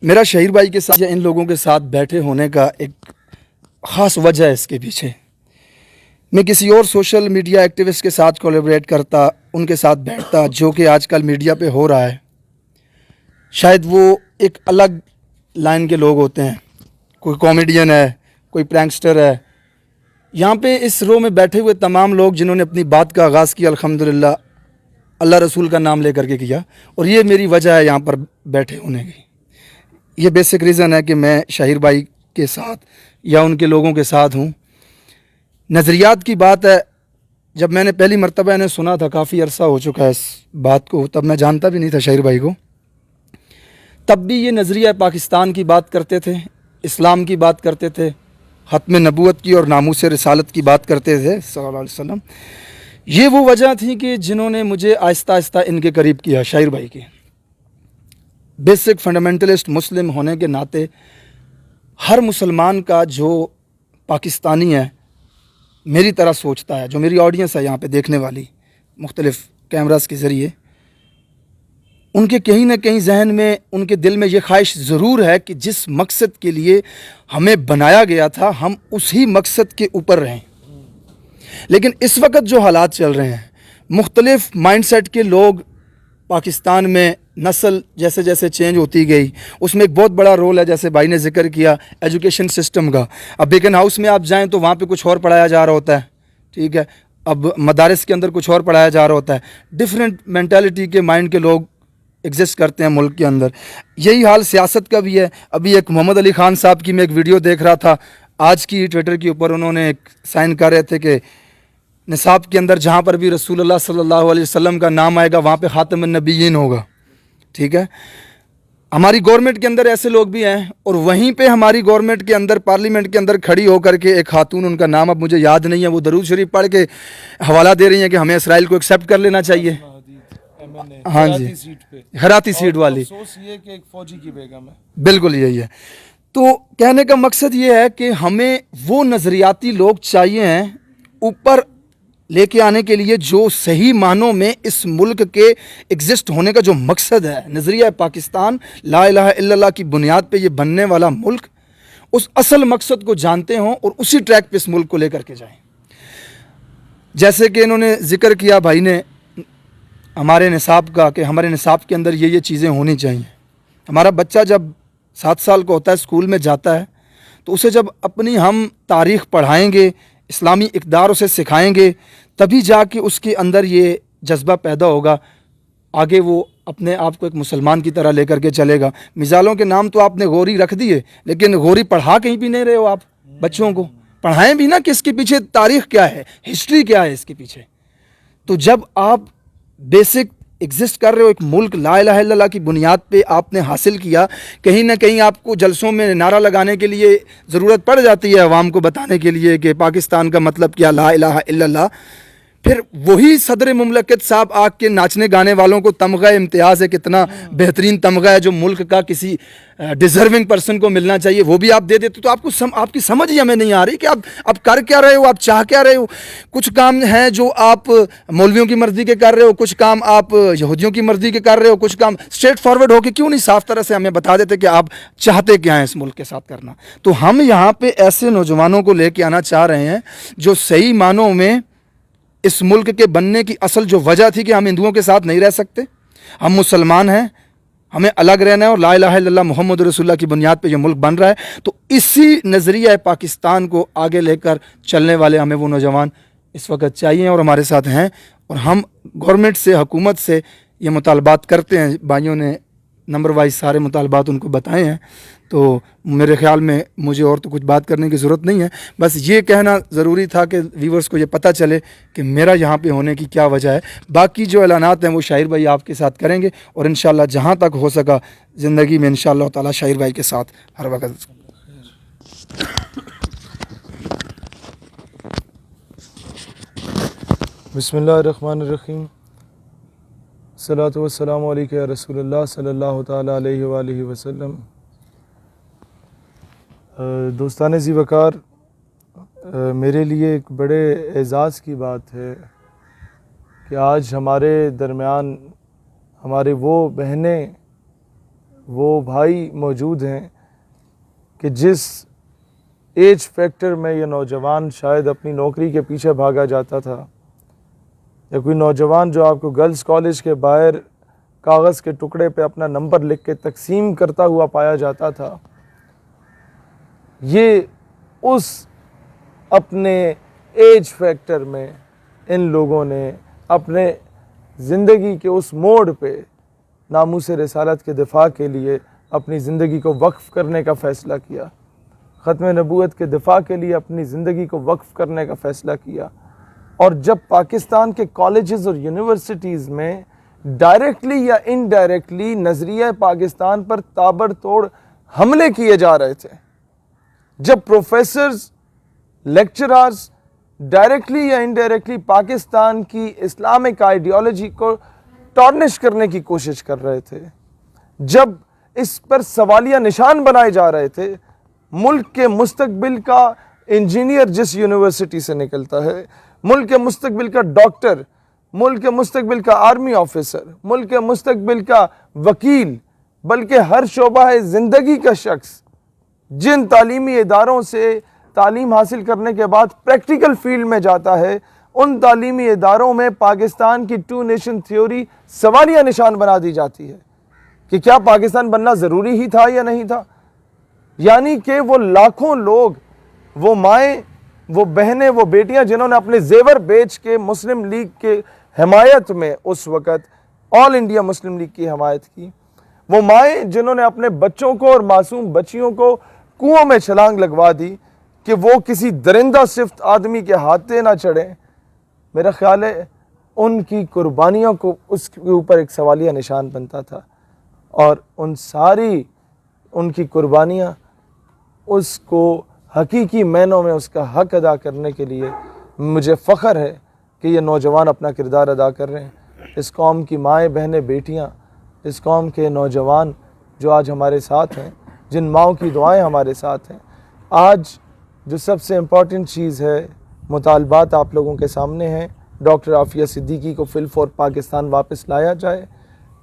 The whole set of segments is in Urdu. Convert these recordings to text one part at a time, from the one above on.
میرا شہیر بھائی کے ساتھ یا ان لوگوں کے ساتھ بیٹھے ہونے کا ایک خاص وجہ ہے اس کے پیچھے. میں کسی اور سوشل میڈیا ایکٹیوسٹ کے ساتھ کولیبریٹ کرتا, ان کے ساتھ بیٹھتا, جو کہ آج کل میڈیا پہ ہو رہا ہے. شاید وہ ایک الگ لائن کے لوگ ہوتے ہیں, کوئی کامیڈین ہے, کوئی پرینکسٹر ہے. یہاں پہ اس رو میں بیٹھے ہوئے تمام لوگ جنہوں نے اپنی بات کا آغاز کیا الحمدللہ اللہ رسول کا نام لے کر کے کیا, اور یہ میری وجہ ہے یہاں پر بیٹھے ہونے کی. یہ بیسک ریزن ہے کہ میں شہیر بھائی کے ساتھ یا ان کے لوگوں کے ساتھ ہوں. نظریات کی بات ہے, جب میں نے پہلی مرتبہ انہیں سنا تھا, کافی عرصہ ہو چکا ہے اس بات کو, تب میں جانتا بھی نہیں تھا شہیر بھائی کو. تب بھی یہ نظریہ پاکستان کی بات کرتے تھے, اسلام کی بات کرتے تھے, ختم نبوت کی اور ناموس رسالت کی بات کرتے تھے صلی اللہ علیہ وسلم. یہ وہ وجہ تھی کہ جنہوں نے مجھے آہستہ آہستہ ان کے قریب کیا. شہیر بھائی کے بیسک فنڈامنٹلسٹ مسلم ہونے کے ناطے ہر مسلمان کا جو پاکستانی ہے میری طرح سوچتا ہے, جو میری آڈینس ہے یہاں پہ دیکھنے والی مختلف کیمراز کے ذریعے, ان کے کہیں نہ کہیں ذہن میں, ان کے دل میں یہ خواہش ضرور ہے کہ جس مقصد کے لیے ہمیں بنایا گیا تھا ہم اسی مقصد کے اوپر رہیں. لیکن اس وقت جو حالات چل رہے ہیں, مختلف مائنڈ سیٹ کے لوگ پاکستان میں, نسل جیسے جیسے چینج ہوتی گئی, اس میں ایک بہت بڑا رول ہے, جیسے بھائی نے ذکر کیا ایجوکیشن سسٹم کا. اب بیکن ہاؤس میں آپ جائیں تو وہاں پہ کچھ اور پڑھایا جا رہا ہوتا ہے, ٹھیک ہے. اب مدارس کے اندر کچھ اور پڑھایا جا رہا ہوتا ہے. ڈفرینٹ مینٹالٹی کے مائنڈ کے لوگ ایگزسٹ کرتے ہیں ملک کے اندر. یہی حال سیاست کا بھی ہے. ابھی ایک محمد علی خان صاحب کی میں ایک ویڈیو دیکھ رہا تھا, آج کی ٹویٹر کے اوپر انہوں نے ایک سائن کر رہے تھے کہ نصاب کے اندر جہاں پر بھی رسول اللہ صلی اللہ علیہ وسلم کا نام آئے گا وہاں پہ خاتم النبیین ہوگا, ٹھیک ہے. ہماری گورنمنٹ کے اندر ایسے لوگ بھی ہیں, اور وہیں پہ ہماری گورنمنٹ کے اندر پارلیمنٹ کے اندر کھڑی ہو کر کے ایک خاتون, ان کا نام اب مجھے یاد نہیں ہے, وہ درود شریف پڑھ کے حوالہ دے رہی ہیں کہ ہمیں اسرائیل کو ایکسیپٹ کر لینا چاہیے. ہاں جی, ہراتی سیٹ والی, بالکل یہی ہے. تو کہنے کا مقصد یہ ہے کہ ہمیں وہ نظریاتی لوگ چاہیے ہیں اوپر لے کے آنے کے لیے جو صحیح معنوں میں اس ملک کے ایگزسٹ ہونے کا جو مقصد ہے, نظریہ پاکستان, لا الہ الا اللہ کی بنیاد پہ یہ بننے والا ملک, اس اصل مقصد کو جانتے ہوں اور اسی ٹریک پہ اس ملک کو لے کر کے جائیں. جیسے کہ انہوں نے ذکر کیا بھائی نے ہمارے نصاب کا, کہ ہمارے نصاب کے اندر یہ چیزیں ہونی چاہیے. ہمارا بچہ جب 7 سال کا ہوتا ہے, اسکول میں جاتا ہے, تو اسے جب اپنی ہم تاریخ پڑھائیں گے, اسلامی اقدار اسے سکھائیں گے, تبھی جا کے اس کے اندر یہ جذبہ پیدا ہوگا, آگے وہ اپنے آپ کو ایک مسلمان کی طرح لے کر کے چلے گا. مثالوں کے نام تو آپ نے غوری رکھ دیے, لیکن غوری پڑھا کہیں بھی نہیں رہے ہو آپ. بچوں کو پڑھائیں بھی نا کہ اس کے پیچھے تاریخ کیا ہے, ہسٹری کیا ہے اس کے پیچھے. تو جب آپ بیسک ایگزسٹ کر رہے ہو, ایک ملک لا الہ الا اللہ کی بنیاد پہ آپ نے حاصل کیا, کہیں نہ کہیں آپ کو جلسوں میں نعرہ لگانے کے لیے ضرورت پڑ جاتی ہے عوام کو بتانے کے لیے کہ پاکستان کا مطلب کیا, لا الہ الا اللہ. پھر وہی صدر مملکت صاحب آ کے ناچنے گانے والوں کو تمغہ امتیاز ہے, کتنا بہترین تمغہ ہے جو ملک کا کسی ڈیزرونگ پرسن کو ملنا چاہیے, وہ بھی آپ دے دیتے. تو آپ کی سمجھ ہی ہمیں نہیں آ رہی کہ آپ کر کیا رہے ہو, آپ چاہ کیا رہے ہو. کچھ کام ہیں جو آپ مولویوں کی مرضی کے کر رہے ہو, کچھ کام آپ یہودیوں کی مرضی کے کر رہے ہو, کچھ کام اسٹریٹ فارورڈ ہو کے کیوں نہیں صاف طرح سے ہمیں بتا دیتے کہ آپ چاہتے کیا ہیں اس ملک کے ساتھ کرنا. تو ہم یہاں پہ ایسے نوجوانوں کو لے کے آنا چاہ رہے ہیں جو صحیح معنوں میں اس ملک کے بننے کی اصل جو وجہ تھی کہ ہم ہندوؤں کے ساتھ نہیں رہ سکتے, ہم مسلمان ہیں, ہمیں الگ رہنا ہے, اور لا الہ الا اللہ محمد رسول اللہ کی بنیاد پہ یہ ملک بن رہا ہے. تو اسی نظریہ پاکستان کو آگے لے کر چلنے والے ہمیں وہ نوجوان اس وقت چاہیے اور ہمارے ساتھ ہیں. اور ہم گورنمنٹ سے, حکومت سے یہ مطالبات کرتے ہیں. بھائیوں نے نمبر وائز سارے مطالبات ان کو بتائے ہیں, تو میرے خیال میں مجھے اور تو کچھ بات کرنے کی ضرورت نہیں ہے. بس یہ کہنا ضروری تھا کہ ویورز کو یہ پتہ چلے کہ میرا یہاں پہ ہونے کی کیا وجہ ہے. باقی جو اعلانات ہیں وہ شاہیر بھائی آپ کے ساتھ کریں گے, اور انشاءاللہ جہاں تک ہو سکا زندگی میں انشاءاللہ تعالی شاہیر بھائی کے ساتھ ہر وقت. بسم اللہ الرحمن الرحیم. الصلاۃ والسلام علیک یا رسول اللہ صلی اللہ تعالیٰ علیہ وآلہ وسلم. دوستان ذی وقار, میرے لیے ایک بڑے اعزاز کی بات ہے کہ آج ہمارے درمیان ہمارے وہ بہنیں وہ بھائی موجود ہیں کہ جس ایج فیکٹر میں یہ نوجوان شاید اپنی نوکری کے پیچھے بھاگا جاتا تھا، یا کوئی نوجوان جو آپ کو گرلز کالج کے باہر کاغذ کے ٹکڑے پہ اپنا نمبر لکھ کے تقسیم کرتا ہوا پایا جاتا تھا، یہ اس اپنے ایج فیکٹر میں ان لوگوں نے اپنے زندگی کے اس موڑ پہ ناموس رسالت کے دفاع کے لیے اپنی زندگی کو وقف کرنے کا فیصلہ کیا، ختم نبوت کے دفاع کے لیے اپنی زندگی کو وقف کرنے کا فیصلہ کیا۔ اور جب پاکستان کے کالجز اور یونیورسٹیز میں ڈائریکٹلی یا انڈائریکٹلی نظریہ پاکستان پر تابڑ توڑ حملے کیے جا رہے تھے، جب پروفیسرز، لیکچررز ڈائریکٹلی یا انڈائریکٹلی پاکستان کی اسلامک آئیڈیالوجی کو ٹارنش کرنے کی کوشش کر رہے تھے، جب اس پر سوالیہ نشان بنائے جا رہے تھے، ملک کے مستقبل کا انجینئر جس یونیورسٹی سے نکلتا ہے، ملک کے مستقبل کا ڈاکٹر، ملک کے مستقبل کا آرمی آفیسر، ملک کے مستقبل کا وکیل، بلکہ ہر شعبہ زندگی کا شخص جن تعلیمی اداروں سے تعلیم حاصل کرنے کے بعد پریکٹیکل فیلڈ میں جاتا ہے، ان تعلیمی اداروں میں پاکستان کی ٹو نیشن تھیوری سوالیہ نشان بنا دی جاتی ہے کہ کیا پاکستان بننا ضروری ہی تھا یا نہیں تھا۔ یعنی کہ وہ لاکھوں لوگ، وہ مائیں، وہ بہنیں، وہ بیٹیاں جنہوں نے اپنے زیور بیچ کے مسلم لیگ کے حمایت میں اس وقت آل انڈیا مسلم لیگ کی حمایت کی، وہ مائیں جنہوں نے اپنے بچوں کو اور معصوم بچیوں کو کنووں میں چھلانگ لگوا دی کہ وہ کسی درندہ صفت آدمی کے ہاتھے نہ چڑھیں، میرا خیال ہے ان کی قربانیوں کو اس کے اوپر ایک سوالیہ نشان بنتا تھا، اور ان ساری ان کی قربانیاں اس کو حقیقی معنوں میں اس کا حق ادا کرنے کے لیے مجھے فخر ہے کہ یہ نوجوان اپنا کردار ادا کر رہے ہیں۔ اس قوم کی مائیں، بہنیں، بیٹیاں، اس قوم کے نوجوان جو آج ہمارے ساتھ ہیں، جن ماؤں کی دعائیں ہمارے ساتھ ہیں، آج جو سب سے امپورٹنٹ چیز ہے، مطالبات آپ لوگوں کے سامنے ہیں، ڈاکٹر عافیہ صدیقی کو فل فور پاکستان واپس لایا جائے۔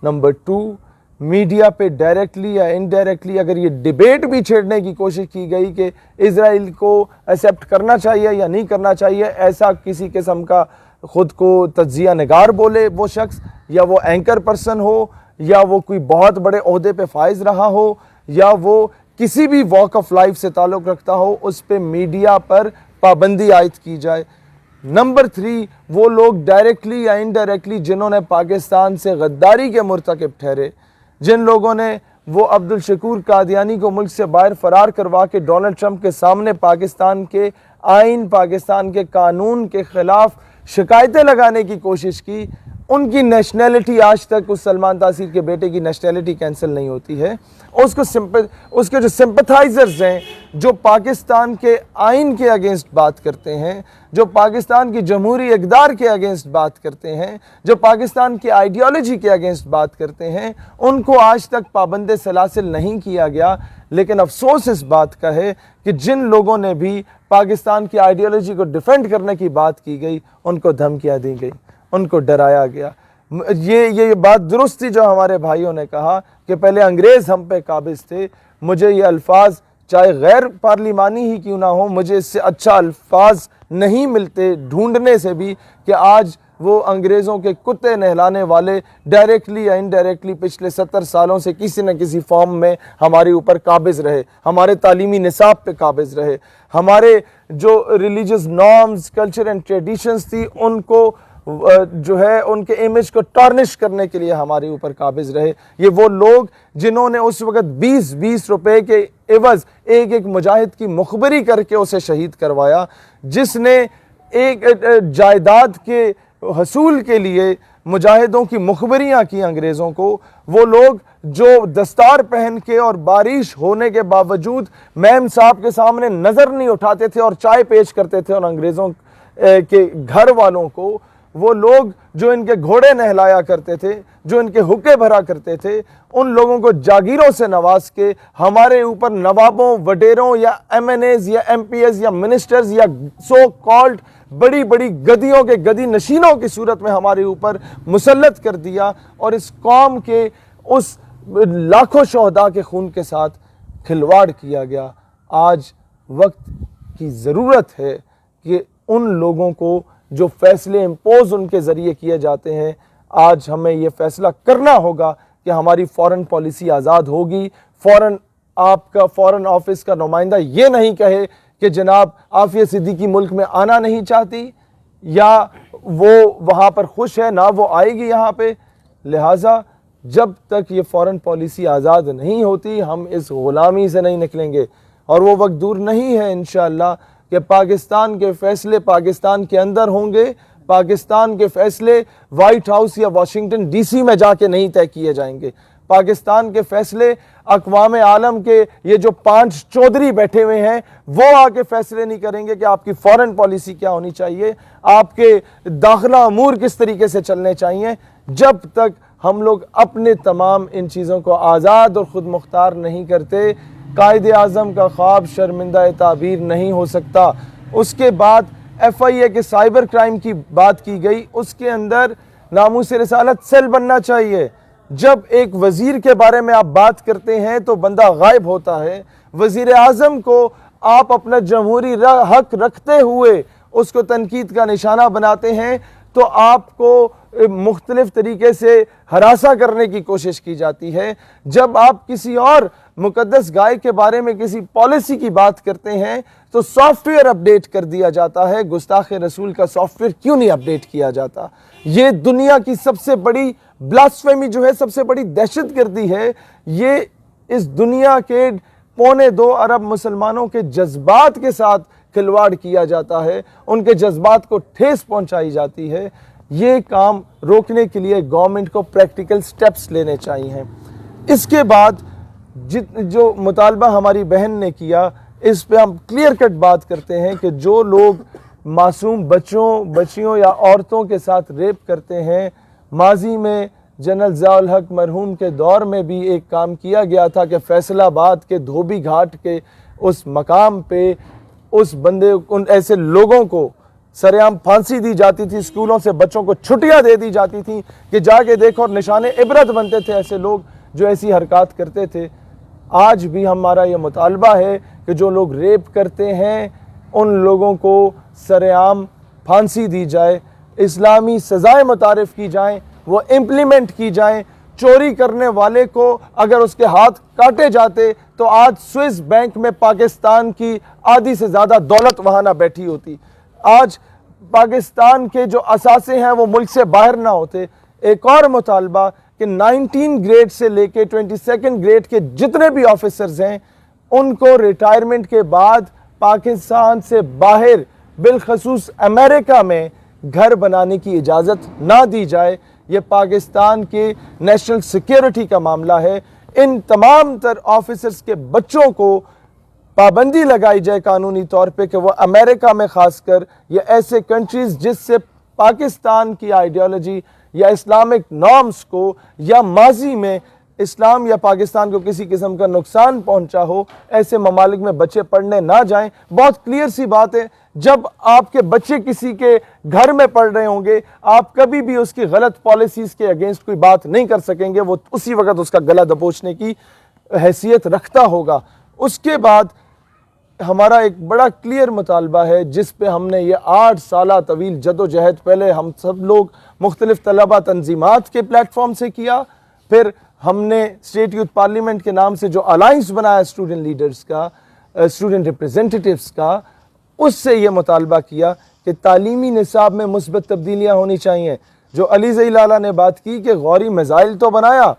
نمبر 2، میڈیا پہ ڈائریکٹلی یا انڈائریکٹلی اگر یہ ڈیبیٹ بھی چھیڑنے کی کوشش کی گئی کہ اسرائیل کو ایکسیپٹ کرنا چاہیے یا نہیں کرنا چاہیے، ایسا کسی قسم کا خود کو تجزیہ نگار بولے وہ شخص، یا وہ اینکر پرسن ہو، یا وہ کوئی بہت بڑے عہدے پہ فائز رہا ہو، یا وہ کسی بھی واک آف لائف سے تعلق رکھتا ہو، اس پہ میڈیا پر پابندی عائد کی جائے۔ نمبر 3، وہ لوگ ڈائریکٹلی یا انڈائریکٹلی جنہوں نے پاکستان سے غداری کے مرتکب ٹھہرے، جن لوگوں نے وہ عبدالشکور قادیانی کو ملک سے باہر فرار کروا کے ڈونلڈ ٹرمپ کے سامنے پاکستان کے آئین، پاکستان کے قانون کے خلاف شکایتیں لگانے کی کوشش کی، ان کی نیشنلٹی آج تک اس سلمان تاثیر کے بیٹے کی نیشنلٹی کینسل نہیں ہوتی ہے۔ اس کے جو سمپتھائزرز ہیں، جو پاکستان کے آئین کے اگینسٹ بات کرتے ہیں، جو پاکستان کی جمہوری اقدار کے اگینسٹ بات کرتے ہیں، جو پاکستان کی آئیڈیالوجی کے اگینسٹ بات کرتے ہیں، ان کو آج تک پابند سلاسل نہیں کیا گیا۔ لیکن افسوس اس بات کا ہے کہ جن لوگوں نے بھی پاکستان کی آئیڈیالوجی کو ڈیفینڈ کرنے کی بات کی گئی، ان کو دھمکیاں دی گئی، ان کو ڈرایا گیا۔ یہ بات درست تھی جو ہمارے بھائیوں نے کہا کہ پہلے انگریز ہم پہ قابض تھے۔ مجھے یہ الفاظ چاہے غیر پارلیمانی ہی کیوں نہ ہو، مجھے اس سے اچھا الفاظ نہیں ملتے ڈھونڈنے سے بھی کہ آج وہ انگریزوں کے کتے نہلانے والے ڈائریکٹلی یا انڈائریکٹلی پچھلے 70 سالوں سے کسی نہ کسی فارم میں ہمارے اوپر قابض رہے، ہمارے تعلیمی نصاب پہ قابض رہے، ہمارے جو religious norms, culture and traditions تھی ان کو جو ہے ان کے امیج کو ٹارنش کرنے کے لیے ہمارے اوپر قابض رہے۔ یہ وہ لوگ جنہوں نے اس وقت 20 روپے کے عوض ایک مجاہد کی مخبری کر کے اسے شہید کروایا، جس نے ایک جائیداد کے حصول کے لیے مجاہدوں کی مخبریاں کی انگریزوں کو، وہ لوگ جو دستار پہن کے اور بارش ہونے کے باوجود میم صاحب کے سامنے نظر نہیں اٹھاتے تھے اور چائے پیش کرتے تھے اور انگریزوں کے گھر والوں کو، وہ لوگ جو ان کے گھوڑے نہلایا کرتے تھے، جو ان کے حقے بھرا کرتے تھے، ان لوگوں کو جاگیروں سے نواز کے ہمارے اوپر نوابوں، وڈیروں یا ایم این ایز یا ایم پی ایز یا منسٹرز یا سو کالڈ بڑی بڑی گدیوں کے گدی نشینوں کی صورت میں ہمارے اوپر مسلط کر دیا، اور اس قوم کے اس لاکھوں شہداء کے خون کے ساتھ کھلواڑ کیا گیا. آج وقت کی ضرورت ہے کہ ان لوگوں کو جو فیصلے امپوز ان کے ذریعے کیے جاتے ہیں، آج ہمیں یہ فیصلہ کرنا ہوگا کہ ہماری فورن پالیسی آزاد ہوگی. فورن آفس کا نمائندہ یہ نہیں کہے کہ جناب عافیہ صدیقی ملک میں آنا نہیں چاہتی یا وہ وہاں پر خوش ہے، نہ وہ آئے گی یہاں پہ. لہٰذا جب تک یہ فورن پالیسی آزاد نہیں ہوتی ہم اس غلامی سے نہیں نکلیں گے. اور وہ وقت دور نہیں ہے انشاءاللہ کہ پاکستان کے فیصلے پاکستان کے اندر ہوں گے. پاکستان کے فیصلے وائٹ ہاؤس یا واشنگٹن ڈی سی میں جا کے نہیں طے کیے جائیں گے. پاکستان کے فیصلے اقوام عالم کے یہ جو 5 چودھری بیٹھے ہوئے ہیں وہ آ کے فیصلے نہیں کریں گے کہ آپ کی فورن پالیسی کیا ہونی چاہیے، آپ کے داخلہ امور کس طریقے سے چلنے چاہیے. جب تک ہم لوگ اپنے تمام ان چیزوں کو آزاد اور خود مختار نہیں کرتے، قائد اعظم کا خواب شرمندہ تعبیر نہیں ہو سکتا. اس کے بعد FIA کے سائبر کرائم کی بات کی گئی، اس کے اندر ناموس رسالت سیل بننا چاہیے. جب ایک وزیر کے بارے میں آپ بات کرتے ہیں تو بندہ غائب ہوتا ہے. وزیر اعظم کو آپ اپنا جمہوری حق رکھتے ہوئے اس کو تنقید کا نشانہ بناتے ہیں تو آپ کو مختلف طریقے سے ہراساں کرنے کی کوشش کی جاتی ہے. جب آپ کسی اور مقدس گائے کے بارے میں کسی پالیسی کی بات کرتے ہیں تو سافٹ ویئر اپڈیٹ کر دیا جاتا ہے. گستاخ رسول کا سافٹ ویئر کیوں نہیں اپڈیٹ کیا جاتا؟ یہ دنیا کی سب سے بڑی بلاسفیمی جو ہے، سب سے بڑی دہشت گردی ہے. یہ اس دنیا کے 2.25 ارب مسلمانوں کے جذبات کے ساتھ کھلواڑ کیا جاتا ہے، ان کے جذبات کو ٹھیس پہنچائی جاتی ہے. یہ کام روکنے کے لیے گورنمنٹ کو پریکٹیکل سٹیپس لینے چاہیے. اس کے بعد جو مطالبہ ہماری بہن نے کیا اس پہ ہم کلیئر کٹ بات کرتے ہیں کہ جو لوگ معصوم بچیوں یا عورتوں کے ساتھ ریپ کرتے ہیں، ماضی میں جنرل ضیاء الحق مرحوم کے دور میں بھی ایک کام کیا گیا تھا کہ فیصل آباد کے دھوبی گھاٹ کے اس مقام پہ ان ایسے لوگوں کو سرعام پھانسی دی جاتی تھی. اسکولوں سے بچوں کو چھٹیاں دے دی جاتی تھیں کہ جا کے دیکھو، اور نشان عبرت بنتے تھے ایسے لوگ جو ایسی حرکات کرتے تھے. آج بھی ہمارا یہ مطالبہ ہے کہ جو لوگ ریپ کرتے ہیں ان لوگوں کو سرعام پھانسی دی جائے، اسلامی سزائیں متعارف کی جائیں، وہ امپلیمنٹ کی جائیں. چوری کرنے والے کو اگر اس کے ہاتھ کاٹے جاتے تو آج سوئس بینک میں پاکستان کی آدھی سے زیادہ دولت وہاں نہ بیٹھی ہوتی. آج پاکستان کے جو اثاثے ہیں وہ ملک سے باہر نہ ہوتے. ایک اور مطالبہ کہ 19 گریڈ سے لے کے 22 گریڈ کے جتنے بھی آفیسرز ہیں ان کو ریٹائرمنٹ کے بعد پاکستان سے باہر بالخصوص امریکہ میں گھر بنانے کی اجازت نہ دی جائے. یہ پاکستان کے نیشنل سیکیورٹی کا معاملہ ہے. ان تمام تر آفیسرز کے بچوں کو پابندی لگائی جائے قانونی طور پہ کہ وہ امریکہ میں خاص کر یا ایسے کنٹریز جس سے پاکستان کی آئیڈیالوجی یا اسلامک نارمز کو یا ماضی میں اسلام یا پاکستان کو کسی قسم کا نقصان پہنچا ہو، ایسے ممالک میں بچے پڑھنے نہ جائیں. بہت کلیئر سی بات ہے، جب آپ کے بچے کسی کے گھر میں پڑھ رہے ہوں گے آپ کبھی بھی اس کی غلط پالیسیز کے اگینسٹ کوئی بات نہیں کر سکیں گے، وہ اسی وقت اس کا گلا دبوچنے کی حیثیت رکھتا ہوگا. اس کے بعد ہمارا ایک بڑا کلیئر مطالبہ ہے جس پہ ہم نے یہ 8 سالہ طویل جد و جہد پہلے ہم سب لوگ مختلف طلبہ تنظیمات کے پلیٹ فارم سے کیا، پھر ہم نے اسٹیٹ یوتھ پارلیمنٹ کے نام سے جو الائنس بنایا اسٹوڈنٹ لیڈرز کا، اسٹوڈنٹ ریپریزنٹیٹیوز کا، اس سے یہ مطالبہ کیا کہ تعلیمی نصاب میں مثبت تبدیلیاں ہونی چاہیے. جو علی زئی لالا نے بات کی کہ غوری میزائل تو بنایا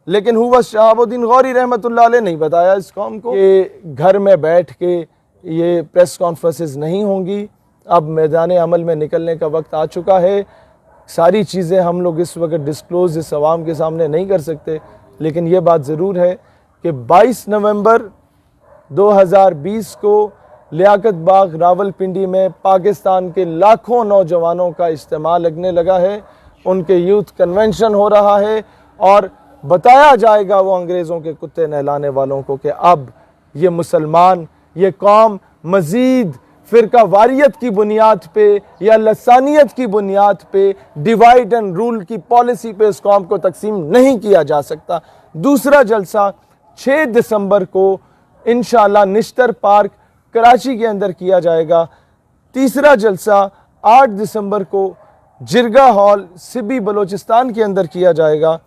لیکن شہاب الدین غوری رحمۃ اللہ علیہ نہیں بتایا اس قوم کو کہ گھر میں بیٹھ کے یہ پریس کانفرنسز نہیں ہوں گی. اب میدان عمل میں نکلنے کا وقت آ چکا ہے. ساری چیزیں ہم لوگ اس وقت ڈسکلوز اس عوام کے سامنے نہیں کر سکتے، لیکن یہ بات ضرور ہے کہ 22 نومبر 2020 کو لیاقت باغ راولپنڈی میں پاکستان کے لاکھوں نوجوانوں کا اجتماع لگنے لگا ہے. ان کے یوتھ کنونشن ہو رہا ہے اور بتایا جائے گا وہ انگریزوں کے کتے نہلانے والوں کو کہ اب یہ مسلمان، یہ قوم مزید فرقہ واریت کی بنیاد پہ یا لسانیت کی بنیاد پہ ڈیوائیڈ اینڈ رول کی پالیسی پہ اس قوم کو تقسیم نہیں کیا جا سکتا. دوسرا جلسہ 6 دسمبر کو انشاءاللہ نشتر پارک کراچی کے اندر کیا جائے گا. تیسرا جلسہ 8 دسمبر کو جرگہ ہال سبی بلوچستان کے اندر کیا جائے گا.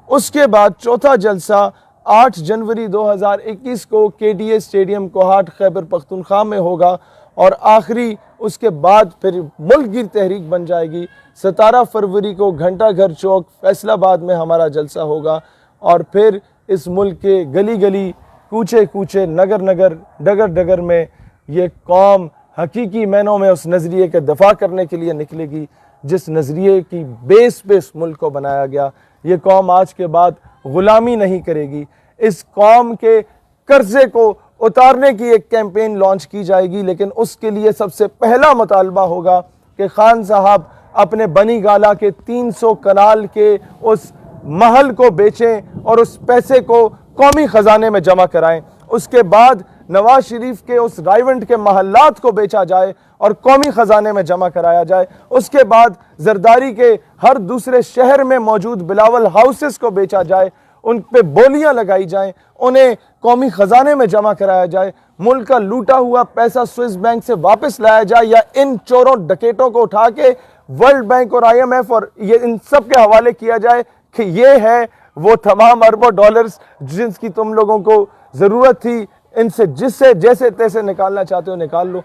اس کے بعد چوتھا جلسہ 8 جنوری 2021 کو KDA اسٹیڈیم کوہاٹ خیبر پختونخوا میں ہوگا. اور آخری اس کے بعد پھر ملک گیر تحریک بن جائے گی. 17 فروری کو گھنٹہ گھر چوک فیصل آباد میں ہمارا جلسہ ہوگا. اور پھر اس ملک کے گلی گلی کوچے کوچے نگر نگر ڈگر ڈگر میں یہ قوم حقیقی معنوں میں اس نظریے کے دفاع کرنے کے لیے نکلے گی جس نظریے کی بیس پہ اس ملک کو بنایا گیا. یہ قوم آج کے بعد غلامی نہیں کرے گی. اس قوم کے قرضے کو اتارنے کی ایک کیمپین لانچ کی جائے گی، لیکن اس کے لیے سب سے پہلا مطالبہ ہوگا کہ خان صاحب اپنے بنی گالہ کے 300 کنال کے اس محل کو بیچیں اور اس پیسے کو قومی خزانے میں جمع کرائیں. اس کے بعد نواز شریف کے اس رائیونٹ کے محلات کو بیچا جائے اور قومی خزانے میں جمع کرایا جائے. اس کے بعد زرداری کے ہر دوسرے شہر میں موجود بلاول ہاؤسز کو بیچا جائے، ان پہ بولیاں لگائی جائیں، انہیں قومی خزانے میں جمع کرایا جائے. ملک کا لوٹا ہوا پیسہ سوئس بینک سے واپس لایا جائے یا ان چوروں ڈکیٹوں کو اٹھا کے ورلڈ بینک اور IMF اور یہ ان سب کے حوالے کیا جائے کہ یہ ہے وہ تمام اربوں ڈالرز جن کی تم لوگوں کو ضرورت تھی، ان سے جس سے جیسے تیسے نکالنا چاہتے ہو نکال لو.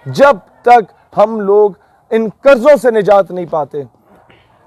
جب تک ہم لوگ ان قرضوں سے نجات نہیں پاتے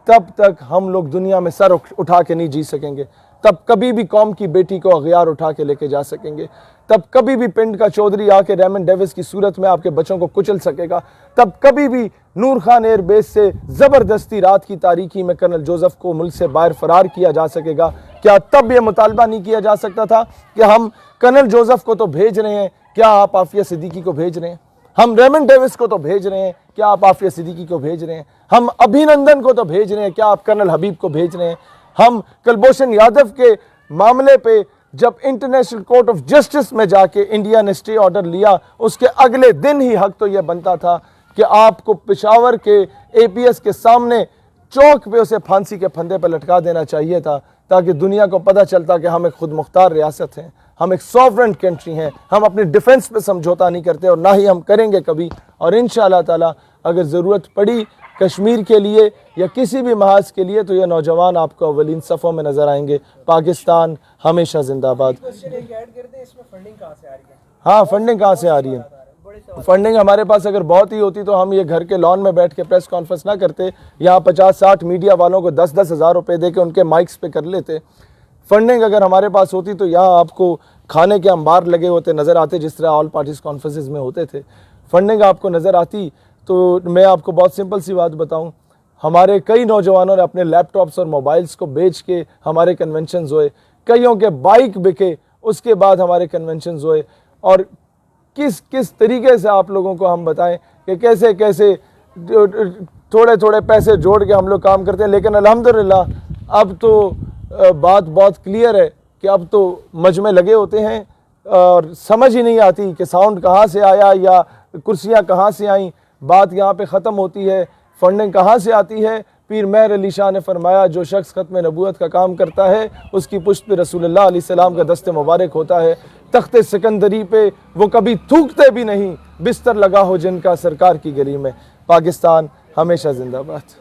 تب تک ہم لوگ دنیا میں سر اٹھا کے نہیں جی سکیں گے. تب کبھی بھی قوم کی بیٹی کو اغیار اٹھا کے لے کے جا سکیں گے. تب کبھی بھی پنڈ کا چودھری آ کے ریمن ڈیوس کی صورت میں آپ کے بچوں کو کچل سکے گا. تب کبھی بھی نور خان ایئر بیس سے زبردستی رات کی تاریکی میں کرنل جوزف کو ملک سے باہر فرار کیا جا سکے گا. کیا تب یہ مطالبہ نہیں کیا جا سکتا تھا کہ ہم کرنل جوزف کو تو بھیج رہے ہیں، کیا آپ عافیہ صدیقی کو بھیج رہے ہیں؟ ہم ریمن ڈیوس کو تو بھیج رہے ہیں، کیا آپ عافیہ صدیقی کو بھیج رہے ہیں؟ ہم ابھینندن کو تو بھیج رہے ہیں، کیا آپ کرنل حبیب کو بھیج رہے ہیں؟ ہم کلبھوشن یادو کے معاملے پہ جب انٹرنیشنل کورٹ آف جسٹس میں جا کے انڈیا نے اسٹے آرڈر لیا، اس کے اگلے دن ہی حق تو یہ بنتا تھا کہ آپ کو پشاور کے APS کے سامنے چوک پہ اسے پھانسی کے پھندے پہ لٹکا دینا چاہیے تھا، تاکہ دنیا کو پتہ چلتا کہ ہم ایک خود مختار ریاست ہیں، ہم ایک سوورن کنٹری ہیں، ہم اپنی ڈیفنس پہ سمجھوتا نہیں کرتے اور نہ ہی ہم کریں گے کبھی. اور انشاءاللہ تعالی اگر ضرورت پڑی کشمیر کے لیے یا کسی بھی محاذ کے لیے تو یہ نوجوان آپ کو اولین صفوں میں نظر آئیں گے. پاکستان ہمیشہ زندہ باد. ہاں، فنڈنگ کہاں سے آ رہی ہے؟ فنڈنگ ہمارے پاس اگر بہت ہی ہوتی تو ہم یہ گھر کے لان میں بیٹھ کے پریس کانفرنس نہ کرتے، یہاں 50-60 میڈیا والوں کو 10-10 ہزار روپے دے کے ان کے مائکس پہ کر لیتے. فنڈنگ اگر ہمارے پاس ہوتی تو یہاں آپ کو کھانے کے انبار لگے ہوتے نظر آتے جس طرح آل پارٹیز کانفرنسز میں ہوتے تھے. فنڈنگ آپ کو نظر آتی تو میں آپ کو بہت سمپل سی بات بتاؤں، ہمارے کئی نوجوانوں نے اپنے لیپ ٹاپس اور موبائلز کو بیچ کے ہمارے کنونشنز ہوئے، کئیوں کے بائک بکے، اس کے بعد ہمارے کنونشنز ہوئے. اور کس طریقے سے آپ لوگوں کو ہم بتائیں کہ کیسے کیسے تھوڑے تھوڑے پیسے جوڑ کے ہم لوگ کام کرتے ہیں. لیکن الحمدللہ اب تو بات بہت کلیئر ہے کہ اب تو مجمع لگے ہوتے ہیں اور سمجھ ہی نہیں آتی کہ ساؤنڈ کہاں سے آیا یا کرسیاں کہاں سے آئیں. بات یہاں پہ ختم ہوتی ہے، فنڈنگ کہاں سے آتی ہے؟ پیر مہر علی شاہ نے فرمایا جو شخص ختم نبوت کا کام کرتا ہے اس کی پشت پہ رسول اللہ علیہ السلام کا دست مبارک ہوتا ہے. تخت سکندری پہ وہ کبھی تھوکتے بھی نہیں، بستر لگا ہو جن کا سرکار کی گلی میں. پاکستان ہمیشہ زندہ باد.